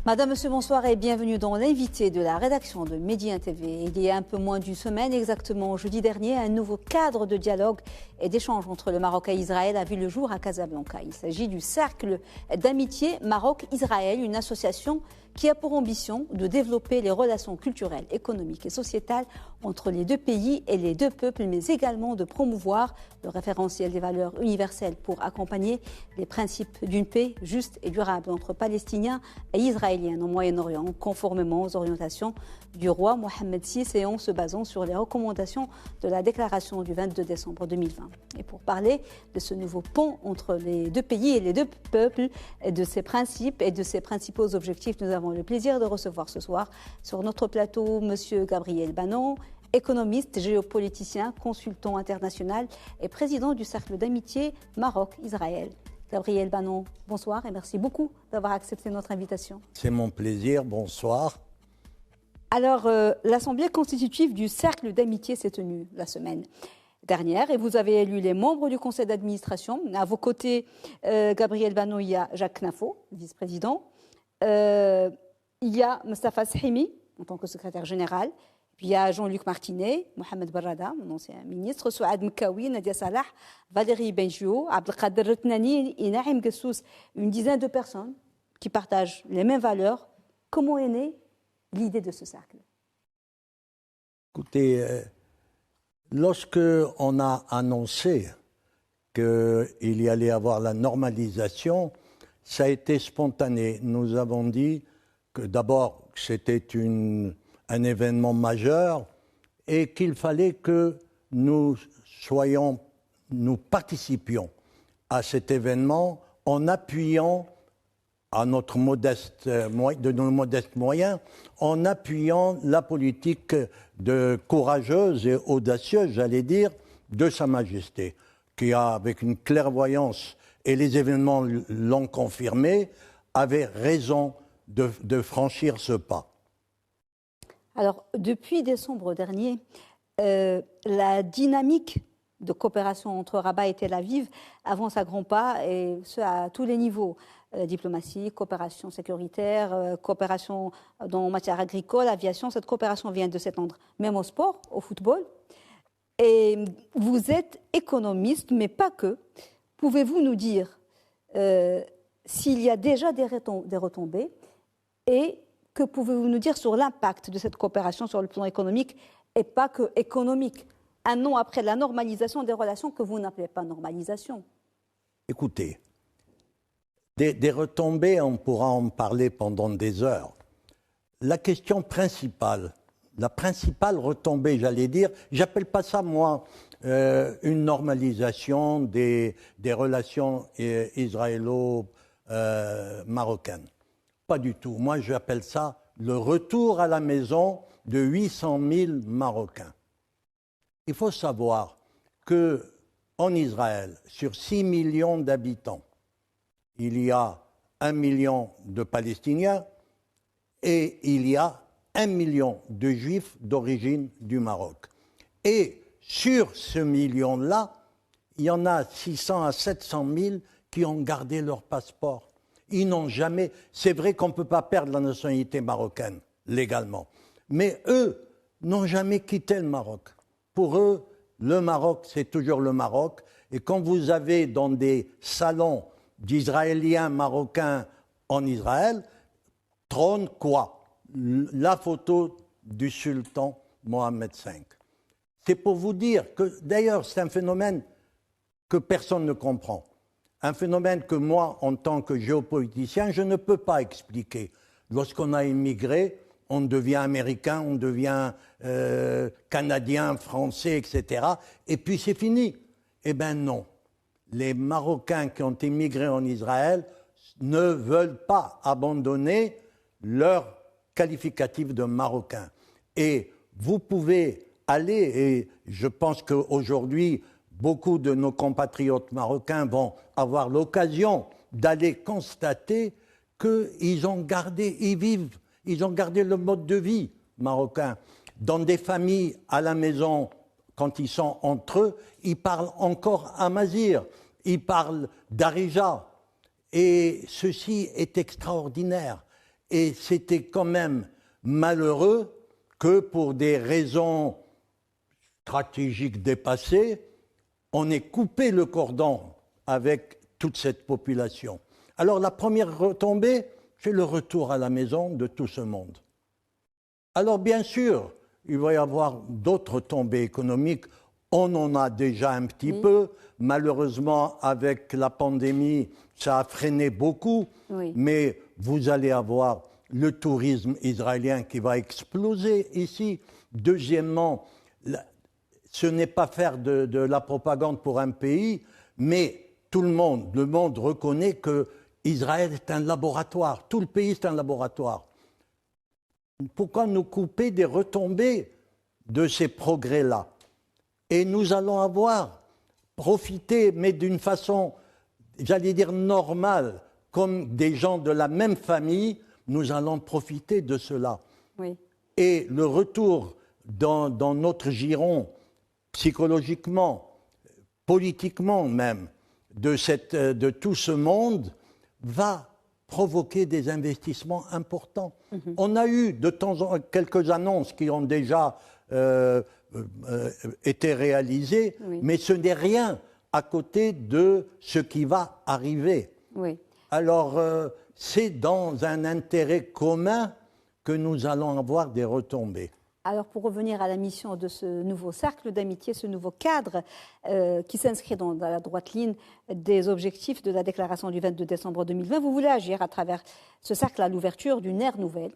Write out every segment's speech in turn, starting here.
Madame, Monsieur, bonsoir et bienvenue dans l'invité de la rédaction de Média TV. Il y a un peu moins d'une semaine, exactement jeudi dernier, un nouveau cadre de dialogue et d'échange entre le Maroc et Israël a vu le jour à Casablanca. Il s'agit du Cercle d'amitié Maroc-Israël, une association qui a pour ambition de développer les relations culturelles, économiques et sociétales entre les deux pays et les deux peuples, mais également de promouvoir le référentiel des valeurs universelles pour accompagner les principes d'une paix juste et durable entre Palestiniens et Israéliens au Moyen-Orient, conformément aux orientations du roi Mohammed VI et en se basant sur les recommandations de la déclaration du 22 décembre 2020. Et pour parler de ce nouveau pont entre les deux pays et les deux peuples, et de ses principes et de ses principaux objectifs, nous avons le plaisir de recevoir ce soir sur notre plateau M. Gabriel Banon, économiste, géopoliticien, consultant international et président du Cercle d'amitié Maroc-Israël. Gabriel Banon, bonsoir et merci beaucoup d'avoir accepté notre invitation. C'est mon plaisir, bonsoir. Alors, l'Assemblée constitutive du Cercle d'amitié s'est tenue la semaine dernière et vous avez élu les membres du conseil d'administration. À vos côtés, Gabriel Banon, il y a Jacques Nafo, vice-président. Il y a Mustafa Sahimi, en tant que secrétaire général. Puis il y a Jean-Luc Martinet, Mohamed Barrada, mon ancien ministre, Souad Mkawi, Nadia Salah, Valérie Benjou, Abdelkader Retnani et Naïm Gessous, une dizaine de personnes qui partagent les mêmes valeurs. Comment est née l'idée de ce cercle? Écoutez, lorsque on a annoncé qu'il y allait avoir la normalisation, ça a été spontané. Nous avons dit que d'abord c'était un événement majeur et qu'il fallait que nous participions à cet événement en appuyant à de nos modestes moyens, en appuyant la politique courageuse et audacieuse, j'allais dire, de Sa Majesté, qui a, avec une clairvoyance, et les événements l'ont confirmé, avait raison de franchir ce pas. Alors, depuis décembre dernier, la dynamique de coopération entre Rabat et Tel Aviv avance à grands pas, et ce à tous les niveaux. Diplomatie, coopération sécuritaire, coopération en matière agricole, aviation. Cette coopération vient de s'étendre même au sport, au football. Et vous êtes économiste, mais pas que. Pouvez-vous nous dire s'il y a déjà des retombées et que pouvez-vous nous dire sur l'impact de cette coopération sur le plan économique et pas que économique, un an après la normalisation des relations que vous n'appelez pas normalisation? Écoutez, des retombées, on pourra en parler pendant des heures. La question principale, la principale retombée, j'allais dire, j'appelle pas ça, moi, une normalisation des relations israélo-marocaines. Pas du tout. Moi, j'appelle ça le retour à la maison de 800 000 Marocains. Il faut savoir qu'en Israël, sur 6 millions d'habitants, il y a 1 million de Palestiniens et il y a 1 million de Juifs d'origine du Maroc. Et sur ce million-là, il y en a 600 à 700 000 qui ont gardé leur passeport. Ils n'ont jamais... C'est vrai qu'on ne peut pas perdre la nationalité marocaine, légalement. Mais eux n'ont jamais quitté le Maroc. Pour eux, le Maroc, c'est toujours le Maroc. Et quand vous avez dans des salons d'Israéliens marocains en Israël, trône quoi? La photo du sultan Mohammed V. C'est pour vous dire que, d'ailleurs, c'est un phénomène que personne ne comprend. Un phénomène que moi, en tant que géopoliticien, je ne peux pas expliquer. Lorsqu'on a immigré, on devient américain, on devient canadien, français, etc. Et puis c'est fini. Eh bien non. Les Marocains qui ont immigré en Israël ne veulent pas abandonner leur qualificatif de Marocain. Et vous pouvez aller, et je pense qu'aujourd'hui, beaucoup de nos compatriotes marocains vont avoir l'occasion d'aller constater qu'ils ont gardé, ils ont gardé le mode de vie marocain. Dans des familles à la maison, quand ils sont entre eux, ils parlent encore amazigh, ils parlent darija. Et ceci est extraordinaire. Et c'était quand même malheureux que pour des raisons stratégiques dépassées, on ait coupé le cordon avec toute cette population. Alors la première retombée, c'est le retour à la maison de tout ce monde. Alors bien sûr, il va y avoir d'autres tombées économiques. On en a déjà un petit peu. Malheureusement, avec la pandémie, ça a freiné beaucoup. Oui. Mais vous allez avoir le tourisme israélien qui va exploser ici. Deuxièmement, ce n'est pas faire de la propagande pour un pays, mais tout le monde reconnaît que Israël est un laboratoire. Tout le pays est un laboratoire. Pourquoi nous couper des retombées de ces progrès-là? Et nous allons avoir profité, mais d'une façon, j'allais dire normale, comme des gens de la même famille, nous allons profiter de cela. Oui. Et le retour dans notre giron, psychologiquement, politiquement même, de tout ce monde, va provoquer des investissements importants. On a eu de temps en temps quelques annonces qui ont déjà été réalisées, mais ce n'est rien à côté de ce qui va arriver. Oui. Alors, c'est dans un intérêt commun que nous allons avoir des retombées. Alors, pour revenir à la mission de ce nouveau cercle d'amitié, ce nouveau cadre qui s'inscrit dans la droite ligne des objectifs de la déclaration du 22 décembre 2020, vous voulez agir à travers ce cercle à l'ouverture d'une ère nouvelle,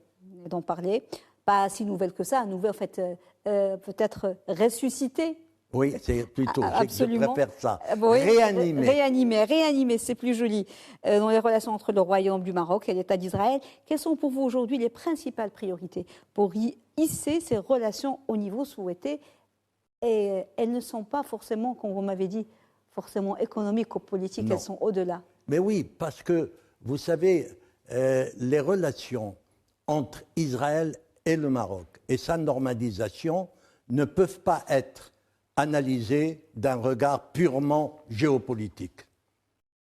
d'en parler, pas si nouvelle que ça, nouvelle en fait, peut-être ressuscitée. Oui, c'est plutôt, je préfère ça. Oui, Réanimer. Réanimer, c'est plus joli. Dans les relations entre le Royaume du Maroc et l'État d'Israël, quelles sont pour vous aujourd'hui les principales priorités pour hisser ces relations au niveau souhaité? Et elles ne sont pas forcément, comme vous m'avez dit, forcément économiques ou politiques, elles sont au-delà. Mais oui, parce que, vous savez, les relations entre Israël et le Maroc et sa normalisation ne peuvent pas être analysé d'un regard purement géopolitique.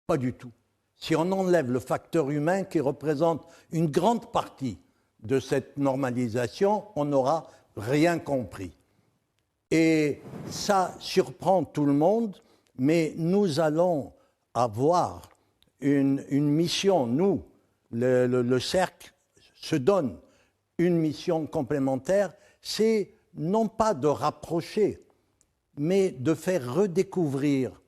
Pas du tout. Si on enlève le facteur humain qui représente une grande partie de cette normalisation, on n'aura rien compris. Et ça surprend tout le monde, mais nous allons avoir une mission. Nous, le cercle se donne une mission complémentaire, c'est non pas de rapprocher, mais de faire redécouvrir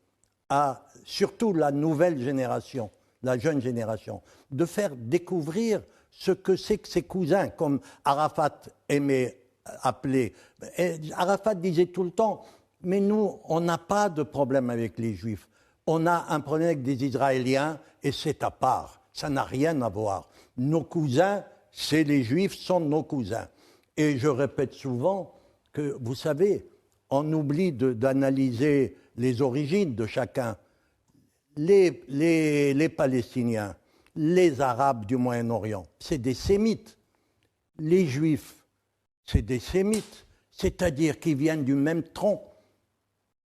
à surtout la nouvelle génération, la jeune génération, de faire découvrir ce que c'est que ses cousins, comme Arafat aimait appeler. Et Arafat disait tout le temps, mais nous, on n'a pas de problème avec les Juifs. On a un problème avec des Israéliens et c'est à part. Ça n'a rien à voir. Nos cousins, c'est les Juifs, sont nos cousins. Et je répète souvent que, vous savez, on oublie d'analyser les origines de chacun. Les Palestiniens, les Arabes du Moyen-Orient, c'est des Sémites. Les Juifs, c'est des Sémites, c'est-à-dire qu'ils viennent du même tronc.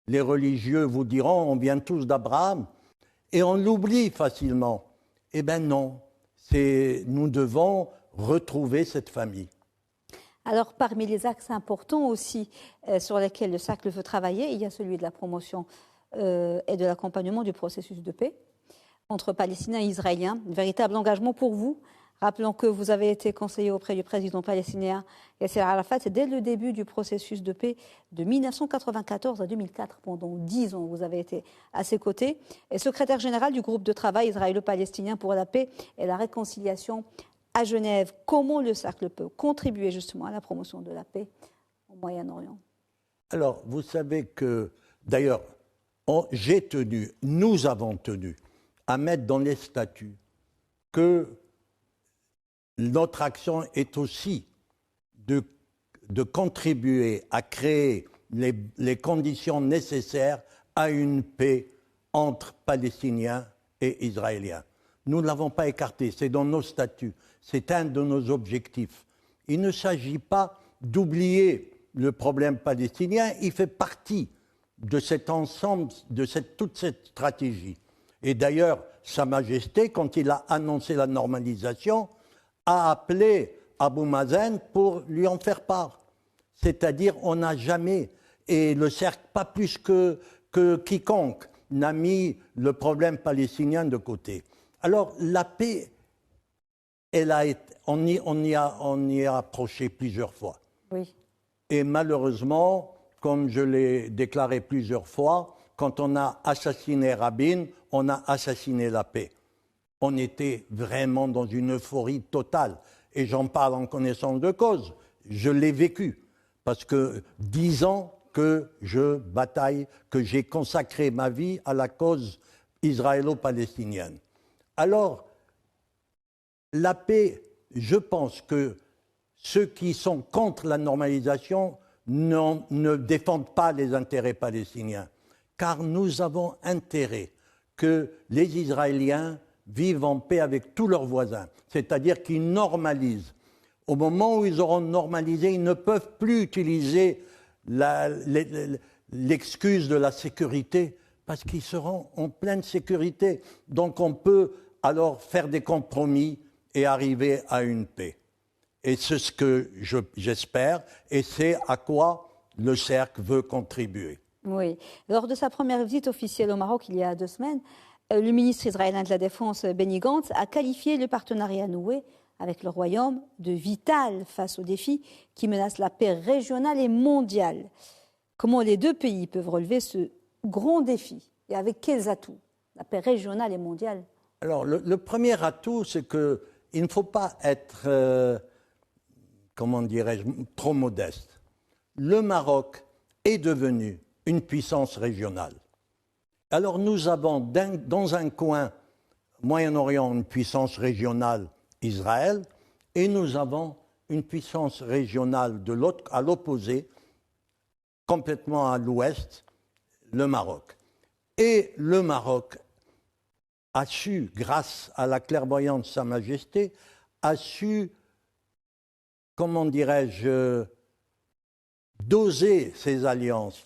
Les religieux vous diront, on vient tous d'Abraham, et on l'oublie facilement. Eh bien non, nous devons retrouver cette famille. Alors, parmi les axes importants aussi sur lesquels le cercle veut travailler, il y a celui de la promotion et de l'accompagnement du processus de paix entre Palestiniens et Israéliens. Un véritable engagement pour vous. Rappelons que vous avez été conseiller auprès du président palestinien Yasser Arafat dès le début du processus de paix de 1994 à 2004. Pendant 10 ans, vous avez été à ses côtés. Et secrétaire général du groupe de travail israélo-palestinien pour la paix et la réconciliation à Genève. Comment le cercle peut contribuer justement à la promotion de la paix au Moyen-Orient? Alors, vous savez que, d'ailleurs, nous avons tenu à mettre dans les statuts que notre action est aussi de contribuer à créer les conditions nécessaires à une paix entre Palestiniens et Israéliens. Nous ne l'avons pas écarté, c'est dans nos statuts, c'est un de nos objectifs. Il ne s'agit pas d'oublier le problème palestinien, il fait partie de cet ensemble, de toute cette stratégie. Et d'ailleurs, Sa Majesté, quand il a annoncé la normalisation, a appelé Abou Mazen pour lui en faire part. C'est-à-dire, on n'a jamais, et le cercle, pas plus que quiconque, n'a mis le problème palestinien de côté. Alors, la paix, on y a approché plusieurs fois. Oui. Et malheureusement, comme je l'ai déclaré plusieurs fois, quand on a assassiné Rabin, on a assassiné la paix. On était vraiment dans une euphorie totale. Et j'en parle en connaissance de cause. Je l'ai vécu. Parce que 10 ans que je bataille, que j'ai consacré ma vie à la cause israélo-palestinienne. Alors, la paix, je pense que ceux qui sont contre la normalisation ne défendent pas les intérêts palestiniens. Car nous avons intérêt que les Israéliens vivent en paix avec tous leurs voisins. C'est-à-dire qu'ils normalisent. Au moment où ils auront normalisé, ils ne peuvent plus utiliser l'excuse de la sécurité parce qu'ils seront en pleine sécurité. Donc on peut alors faire des compromis et arriver à une paix. Et c'est ce que j'espère et c'est à quoi le cercle veut contribuer. Oui. Lors de sa première visite officielle au Maroc il y a 2 semaines, le ministre israélien de la Défense, Benny Gantz, a qualifié le partenariat noué avec le Royaume de vital face aux défis qui menacent la paix régionale et mondiale. Comment les 2 pays peuvent relever ce grand défi et avec quels atouts? La paix régionale et mondiale. Alors, le premier atout, c'est qu'il ne faut pas être, comment dirais-je, trop modeste. Le Maroc est devenu une puissance régionale. Alors nous avons dans un coin Moyen-Orient une puissance régionale, Israël, et nous avons une puissance régionale à l'opposé, complètement à l'ouest, le Maroc. Et le Maroc a su, grâce à la clairvoyance de Sa Majesté, a su, comment dirais-je, doser ses alliances,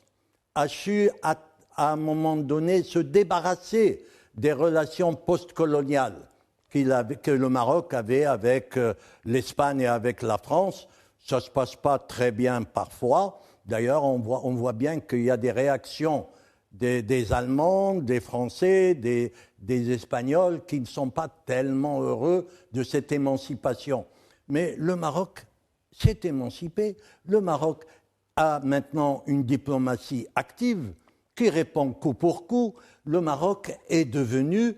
a su à un moment donné se débarrasser des relations postcoloniales que le Maroc avait avec l'Espagne et avec la France. Ça ne se passe pas très bien parfois. D'ailleurs, on voit bien qu'il y a des réactions des Allemands, des Français, des Espagnols qui ne sont pas tellement heureux de cette émancipation. Mais le Maroc s'est émancipé. Le Maroc a maintenant une diplomatie active qui répond coup pour coup. Le Maroc est devenu,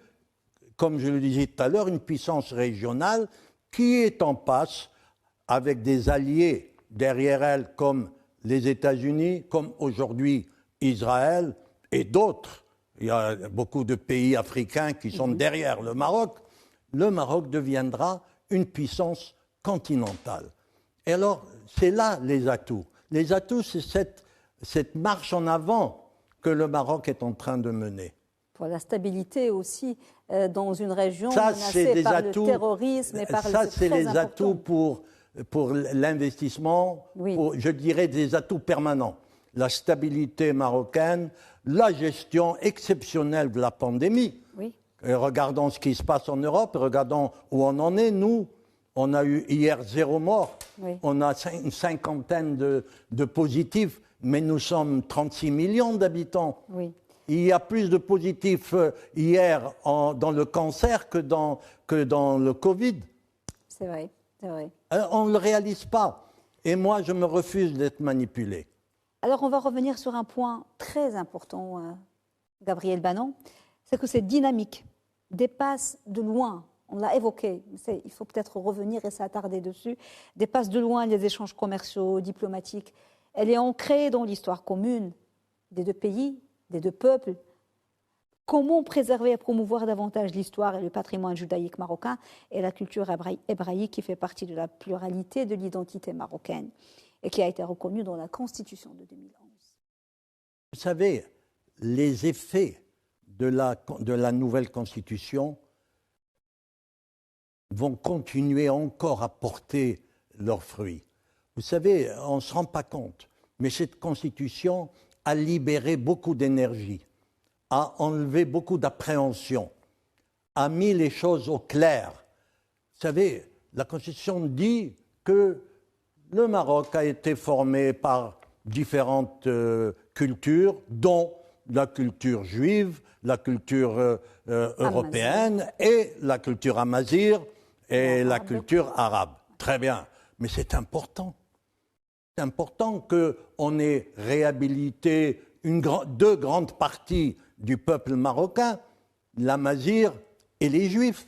comme je le disais tout à l'heure, une puissance régionale qui est en passe, avec des alliés derrière elle comme les États-Unis, comme aujourd'hui Israël et d'autres. Il y a beaucoup de pays africains qui sont derrière le Maroc. Le Maroc deviendra une puissance continentale. Et alors, c'est là les atouts. Les atouts, c'est cette marche en avant que le Maroc est en train de mener. Pour la stabilité aussi dans une région menacée par le terrorisme et par ça, c'est les atouts pour l'investissement, oui. Je dirais des atouts permanents. La stabilité marocaine, la gestion exceptionnelle de la pandémie. Oui. Et regardons ce qui se passe en Europe, regardons où on en est. Nous, on a eu hier 0 mort, oui. On a une 50aine de positifs, mais nous sommes 36 millions d'habitants. Oui. Il y a plus de positifs hier dans le cancer que dans le Covid. C'est vrai, c'est vrai. Alors, on ne le réalise pas. Et moi, je me refuse d'être manipulé. Alors, on va revenir sur un point très important, Gabriel Bannon, c'est que cette dynamique dépasse de loin, on l'a évoqué, il faut peut-être revenir et s'attarder dessus, dépasse de loin les échanges commerciaux, diplomatiques. Elle est ancrée dans l'histoire commune des 2 pays, des 2 peuples. Comment préserver et promouvoir davantage l'histoire et le patrimoine judaïque marocain et la culture hébraïque qui fait partie de la pluralité de l'identité marocaine et qui a été reconnue dans la Constitution de 2011. Vous savez, les effets de la nouvelle Constitution vont continuer encore à porter leurs fruits. Vous savez, on ne se rend pas compte, mais cette Constitution a libéré beaucoup d'énergie, a enlevé beaucoup d'appréhension, a mis les choses au clair. Vous savez, la Constitution dit que le Maroc a été formé par différentes cultures, dont la culture juive, la culture européenne et la culture amazigh et la culture arabe. Très bien, mais c'est important. C'est important qu'on ait réhabilité deux grandes parties du peuple marocain, l'amazigh et les juifs.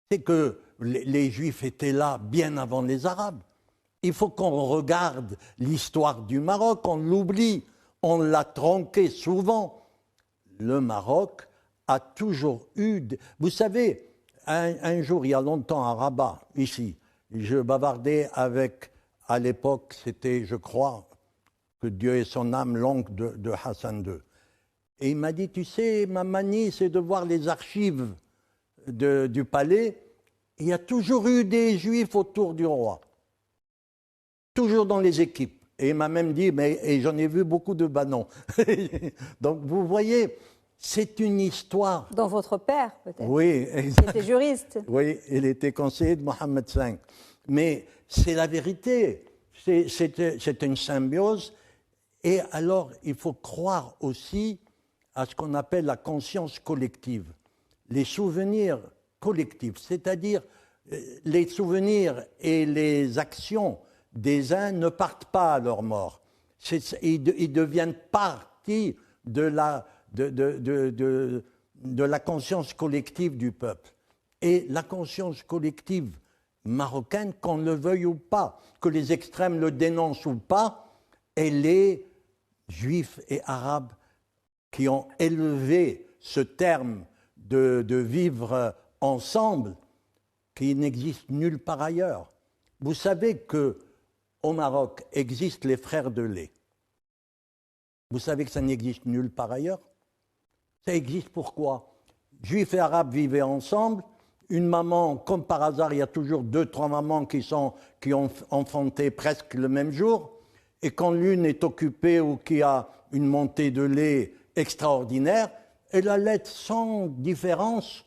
C'est que les juifs étaient là bien avant les arabes. Il faut qu'on regarde l'histoire du Maroc, on l'oublie, on l'a tronqué souvent. Le Maroc a toujours eu... Vous savez, un jour, il y a longtemps, à Rabat, ici, je bavardais avec, à l'époque, c'était, je crois, que Dieu ait son âme, l'oncle de Hassan II. Et il m'a dit, tu sais, ma manie, c'est de voir les archives du palais. Il y a toujours eu des juifs autour du roi. Toujours dans les équipes. Et il m'a même dit, et j'en ai vu beaucoup de banons. Donc vous voyez, c'est une histoire. Dans votre père, peut-être. Oui, exact. Il était juriste. Oui, il était conseiller de Mohammed V. Mais c'est la vérité. C'est une symbiose. Et alors, il faut croire aussi à ce qu'on appelle la conscience collective. Les souvenirs collectifs, c'est-à-dire les souvenirs et les actions des uns ne partent pas à leur mort. Ils deviennent partie de la conscience collective du peuple. Et la conscience collective marocaine, qu'on le veuille ou pas, que les extrêmes le dénoncent ou pas, elle est juifs et arabes qui ont élevé ce terme de vivre ensemble qui n'existe nulle part ailleurs. Vous savez qu'au Maroc existent les frères de lait. Vous savez que ça n'existe nulle part ailleurs. Ça existe pourquoi? Juifs et arabes vivaient ensemble. Une maman, comme par hasard, il y a toujours 2-3 mamans qui ont enfanté presque le même jour. Et quand l'une est occupée ou qui a une montée de lait extraordinaire, elle allait sans différence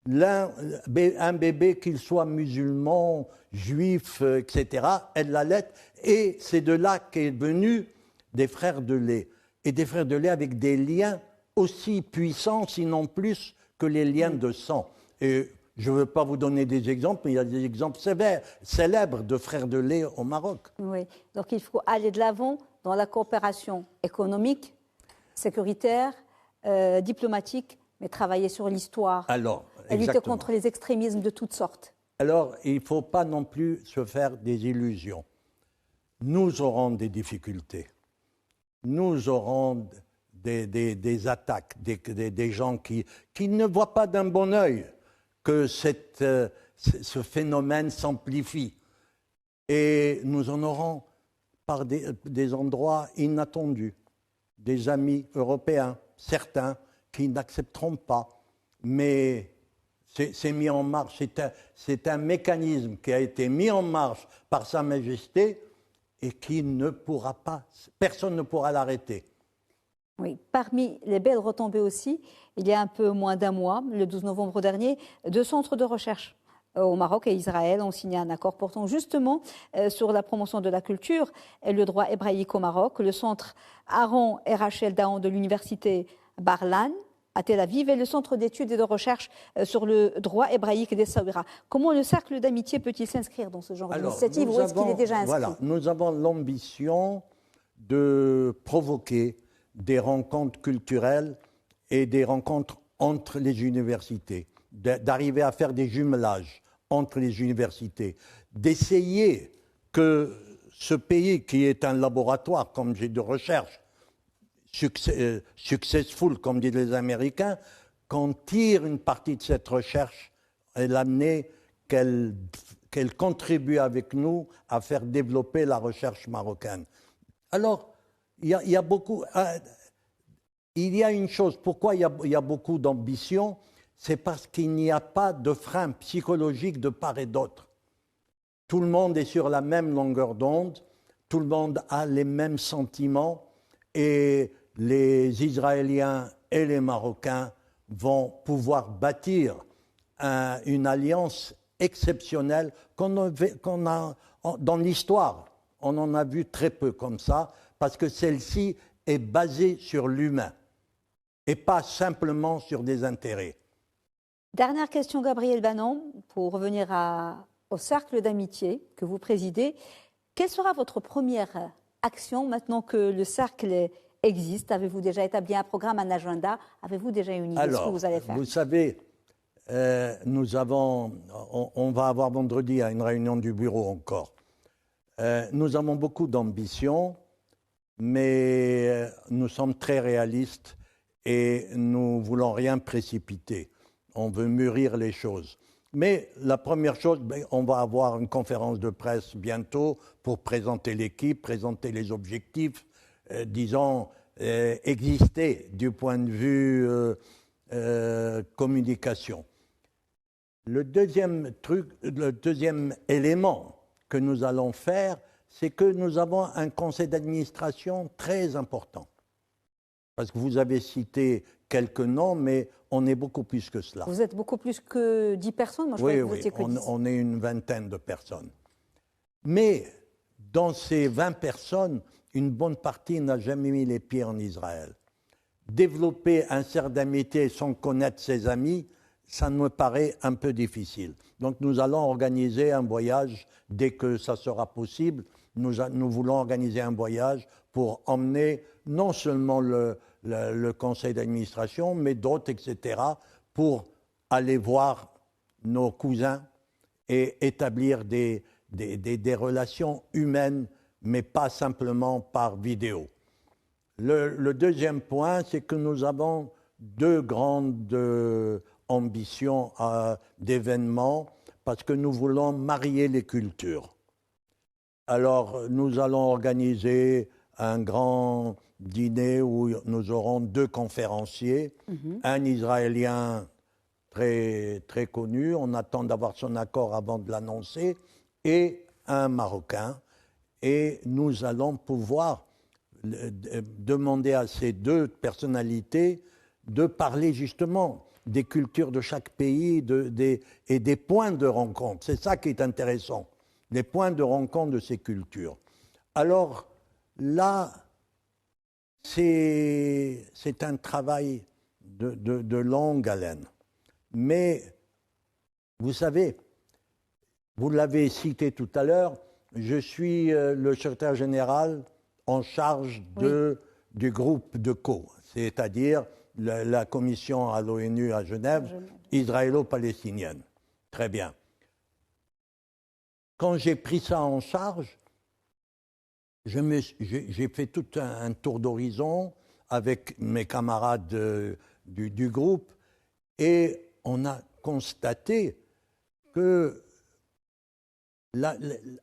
un bébé, qu'il soit musulman, juif, etc., elle l'allait. Et c'est de là qu'est venu des frères de lait. Et des frères de lait avec des liens aussi puissants, sinon plus, que les liens de sang. Et je ne veux pas vous donner des exemples, mais il y a des exemples célèbres de frères de lait au Maroc. Oui, donc il faut aller de l'avant dans la coopération économique, sécuritaire, diplomatique, mais travailler sur l'histoire. Alors, et lutter contre les extrémismes de toutes sortes. Alors, il ne faut pas non plus se faire des illusions. Nous aurons des difficultés. Nous aurons des attaques, des gens qui ne voient pas d'un bon œil que ce phénomène s'amplifie. Et nous en aurons par des endroits inattendus. Des amis européens, certains, qui n'accepteront pas. Mais c'est mis en marche, c'est un mécanisme qui a été mis en marche par Sa Majesté et qui ne pourra pas, personne ne pourra l'arrêter. Oui, parmi les belles retombées aussi, il y a un peu moins d'un mois, le 12 novembre dernier, 2 centres de recherche au Maroc et Israël ont signé un accord portant justement sur la promotion de la culture et le droit hébraïque au Maroc. Le centre Aaron et Rachel Dahan de l'université Bar-Ilan à Tel Aviv et le centre d'études et de recherche sur le droit hébraïque des Saouira. Comment le cercle d'amitié peut-il s'inscrire dans ce genre d'initiative ou est-ce qu'il est déjà inscrit? Voilà, nous avons l'ambition de provoquer des rencontres culturelles et des rencontres entre les universités, d'arriver à faire des jumelages entre les universités, d'essayer que ce pays qui est un laboratoire, comme j'ai de recherche, successful, comme disent les Américains, qu'on tire une partie de cette recherche et l'amener, qu'elle contribue avec nous à faire développer la recherche marocaine. Alors, il y a beaucoup... il y a une chose, pourquoi il y a beaucoup d'ambition, c'est parce qu'il n'y a pas de frein psychologique de part et d'autre. Tout le monde est sur la même longueur d'onde, tout le monde a les mêmes sentiments et les Israéliens et les Marocains vont pouvoir bâtir une alliance exceptionnel dans l'histoire. On en a vu très peu comme ça, parce que celle-ci est basée sur l'humain et pas simplement sur des intérêts. Dernière question, Gabriel Bannon, pour revenir au cercle d'amitié que vous présidez. Quelle sera votre première action maintenant que le cercle existe? Avez-vous déjà établi un programme, un agenda? Avez-vous déjà une idée de ce que vous allez faire? Vous savez, on va avoir vendredi une réunion du bureau encore. Nous avons beaucoup d'ambition, mais nous sommes très réalistes et nous ne voulons rien précipiter. On veut mûrir les choses. Mais la première chose, on va avoir une conférence de presse bientôt pour présenter l'équipe, présenter les objectifs, disons, exister du point de vue communication. Le deuxième élément que nous allons faire, c'est que nous avons un conseil d'administration très important. Parce que vous avez cité quelques noms, mais on est beaucoup plus que cela. Vous êtes beaucoup plus que 10 personnes? Moi, je croyais que vous étiez que 10. On est une vingtaine de personnes. Mais dans ces 20 personnes, une bonne partie n'a jamais mis les pieds en Israël. Développer un cercle d'amitié sans connaître ses amis, ça me paraît un peu difficile. Donc nous allons organiser un voyage dès que ça sera possible. Nous voulons organiser un voyage pour emmener non seulement le conseil d'administration, mais d'autres, etc., pour aller voir nos cousins et établir des relations humaines, mais pas simplement par vidéo. Le deuxième point, c'est que nous avons deux grandes ambitions d'événements, parce que nous voulons marier les cultures. Alors, nous allons organiser un grand dîner où nous aurons deux conférenciers, un Israélien très, très connu, on attend d'avoir son accord avant de l'annoncer, et un Marocain. Et nous allons pouvoir demander à ces deux personnalités de parler justement des cultures de chaque pays et des points de rencontre. C'est ça qui est intéressant, les points de rencontre de ces cultures. Alors là, c'est un travail de longue haleine. Mais vous savez, vous l'avez cité tout à l'heure, je suis le secrétaire général en charge du groupe de CO, c'est-à-dire la commission à l'ONU à Genève, israélo-palestinienne. Très bien. Quand j'ai pris ça en charge, j'ai fait tout un tour d'horizon avec mes camarades du groupe et on a constaté que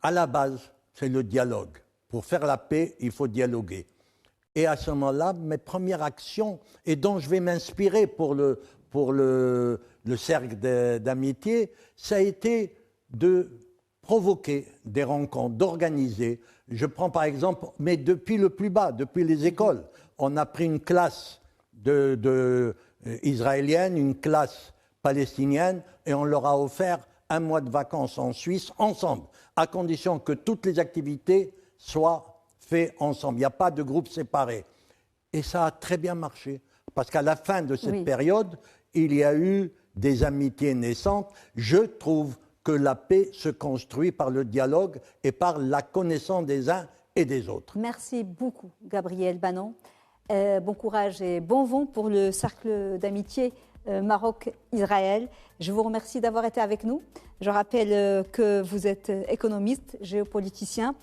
à la base, c'est le dialogue. Pour faire la paix, il faut dialoguer. Et à ce moment-là, mes premières actions, et dont je vais m'inspirer pour le cercle d'amitié, ça a été de provoquer des rencontres, d'organiser. Je prends par exemple, mais depuis le plus bas, depuis les écoles, on a pris une classe israélienne, une classe palestinienne, et on leur a offert un mois de vacances en Suisse, ensemble, à condition que toutes les activités soient faites ensemble. Il n'y a pas de groupe séparé. Et ça a très bien marché, parce qu'à la fin de cette période, il y a eu des amitiés naissantes. Je trouve que la paix se construit par le dialogue et par la connaissance des uns et des autres. Merci beaucoup, Gabriel Bannon. Bon courage et bon vent pour le cercle d'amitié Maroc-Israël. Je vous remercie d'avoir été avec nous. Je rappelle que vous êtes économiste, géopoliticien,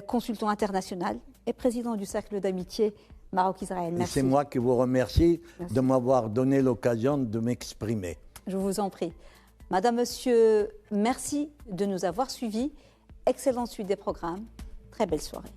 consultant international et président du cercle d'amitié Maroc-Israël. Merci. C'est moi qui vous remercie de m'avoir donné l'occasion de m'exprimer. Je vous en prie. Madame, Monsieur, merci de nous avoir suivis. Excellente suite des programmes. Très belle soirée.